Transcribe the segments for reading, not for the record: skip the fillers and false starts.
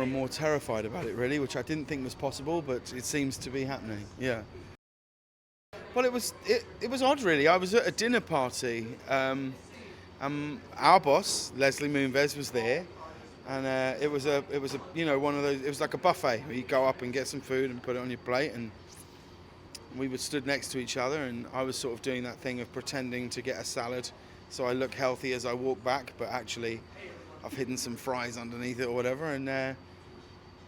I'm more terrified about it really, which I didn't think was possible, but it seems to be happening. Yeah. Well, it was odd really. I was at a dinner party. Our boss, Leslie Moonves, was there, and it was a one of those. It was like a buffet where you go up and get some food and put it on your plate, and we were stood next to each other, and I was sort of doing that thing of pretending to get a salad so I look healthy as I walk back, but actually I've hidden some fries underneath it or whatever, and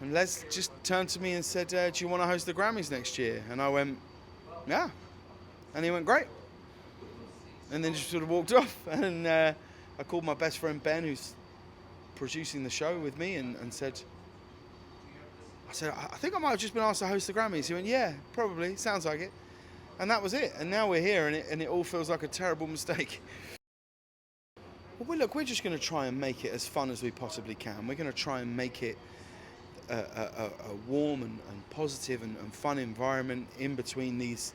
Les just turned to me and said, do you want to host the Grammys next year? And I went, yeah. And he went, great. And then just sort of walked off. And I called my best friend Ben, who's producing the show with me, and said, I think I might have just been asked to host the Grammys. He went, yeah, probably, sounds like it. And that was it. And now we're here, and it all feels like a terrible mistake. Well, look, we're just going to try and make it as fun as we possibly can. We're going to try and make it a warm and positive and fun environment in between these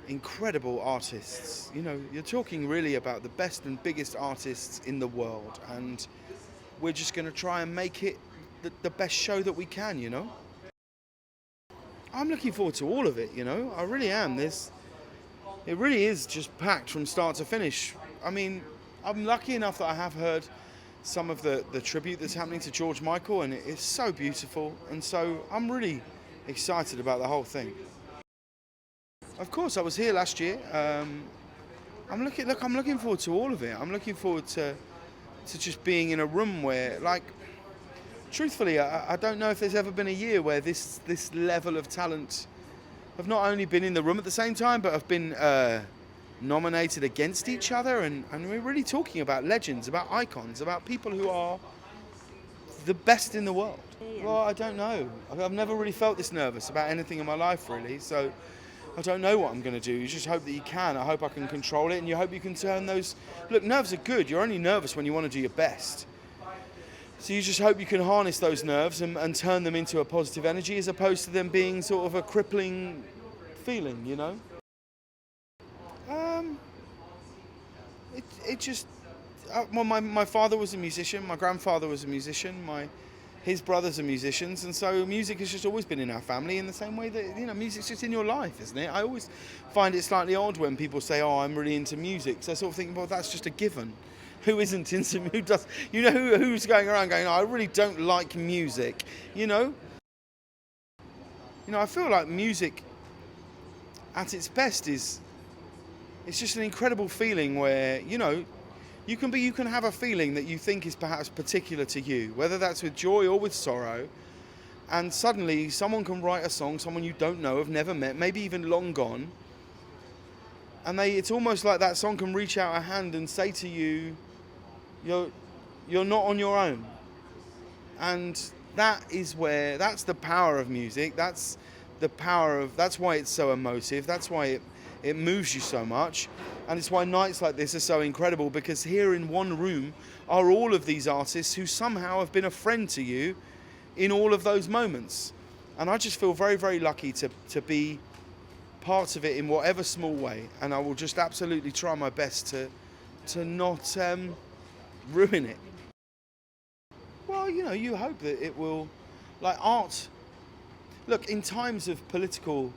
incredible artists. You know, you're talking really about the best and biggest artists in the world, and we're just going to try and make it the best show that we can, you know. I'm looking forward to all of it, you know. I really am. It really is just packed from start to finish. I mean, I'm lucky enough that I have heard some of the tribute that's happening to George Michael, and it's so beautiful, and so I'm really excited about the whole thing. Of course, I was here last year. I'm looking forward to all of it. I'm looking forward to just being in a room where, like, truthfully, I don't know if there's ever been a year where this level of talent have not only been in the room at the same time, but have been nominated against each other, and we're really talking about legends, about icons, about people who are the best in the world. Well, I don't know. I've never really felt this nervous about anything in my life, really, so I don't know what I'm going to do. You just hope that you can. I hope I can control it, and you hope you can turn those... Look, nerves are good. You're only nervous when you want to do your best. So you just hope you can harness those nerves and turn them into a positive energy, as opposed to them being sort of a crippling feeling, you know? Well, my father was a musician, my grandfather was a musician, his brothers are musicians, and so music has just always been in our family, in the same way that, you know, music's just in your life, isn't it? I always find it slightly odd when people say, oh, I'm really into music. So I sort of think, well, that's just a given. Who isn't into, who does, you know, who's going around going, oh, I really don't like music, you know? You know, I feel like music at its best it's just an incredible feeling where, you know, you can have a feeling that you think is perhaps particular to you, whether that's with joy or with sorrow, and suddenly someone can write a song, someone you don't know, have never met, maybe even long gone, and it's almost like that song can reach out a hand and say to you, you're not on your own. And that's the power of music, that's why it's so emotive, that's why it moves you so much, and it's why nights like this are so incredible, because here in one room are all of these artists who somehow have been a friend to you in all of those moments. And I just feel very, very lucky to be part of it in whatever small way, and I will just absolutely try my best to not ruin it. Well, you know, you hope that it will, like art. Look, in times of political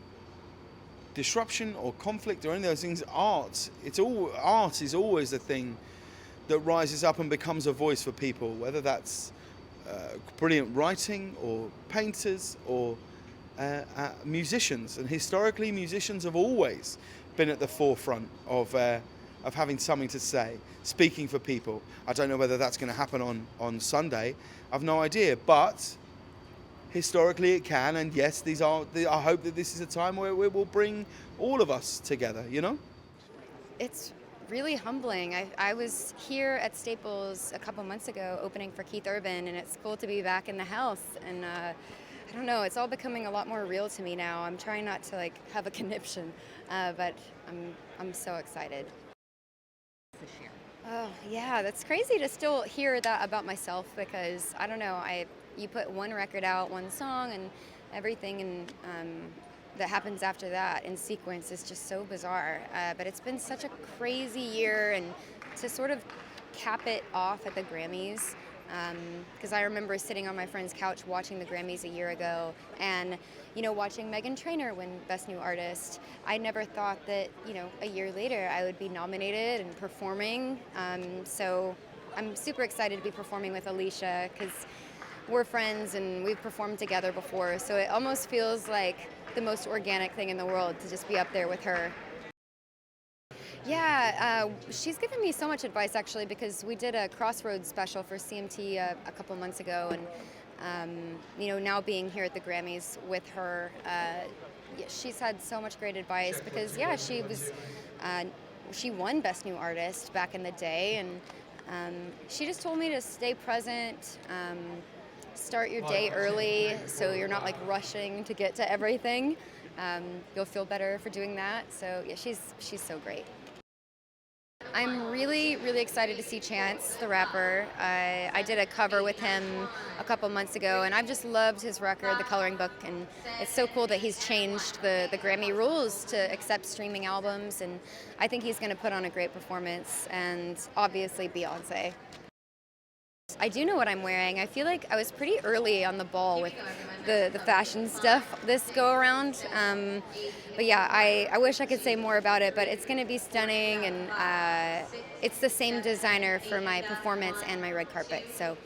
disruption or conflict or any of those things, art is always the thing that rises up and becomes a voice for people, whether that's brilliant writing or painters or musicians. And historically, musicians have always been at the forefront of having something to say, speaking for people. I don't know whether that's going to happen on Sunday. I've no idea, but historically it can, and yes, I hope that this is a time where it will bring all of us together, you know? It's really humbling. I was here at Staples a couple months ago opening for Keith Urban, and it's cool to be back in the house, and I don't know, it's all becoming a lot more real to me now. I'm trying not to like have a conniption, but I'm so excited. This year. Oh yeah, that's crazy to still hear that about myself, because I don't know, you put one record out, one song, and everything and that happens after that in sequence is just so bizarre. But it's been such a crazy year, and to sort of cap it off at the Grammys because I remember sitting on my friend's couch watching the Grammys a year ago, and watching Meghan Trainor win Best New Artist. I never thought that a year later I would be nominated and performing. So I'm super excited to be performing with Alicia because we're friends and we've performed together before. So it almost feels like the most organic thing in the world to just be up there with her. Yeah, she's given me so much advice actually, because we did a Crossroads special for CMT a couple months ago, and now being here at the Grammys with her, she's had so much great advice because she won Best New Artist back in the day, and she just told me to stay present, start your day early so you're not like rushing to get to everything. You'll feel better for doing that. So yeah, she's so great. I'm really, really excited to see Chance, the rapper. I did a cover with him a couple months ago, and I've just loved his record, The Coloring Book, and it's so cool that he's changed the Grammy rules to accept streaming albums, and I think he's going to put on a great performance, and obviously Beyonce. I do know what I'm wearing. I feel like I was pretty early on the ball with the fashion stuff this go around. But yeah, I wish I could say more about it, but it's going to be stunning, and it's the same designer for my performance and my red carpet. So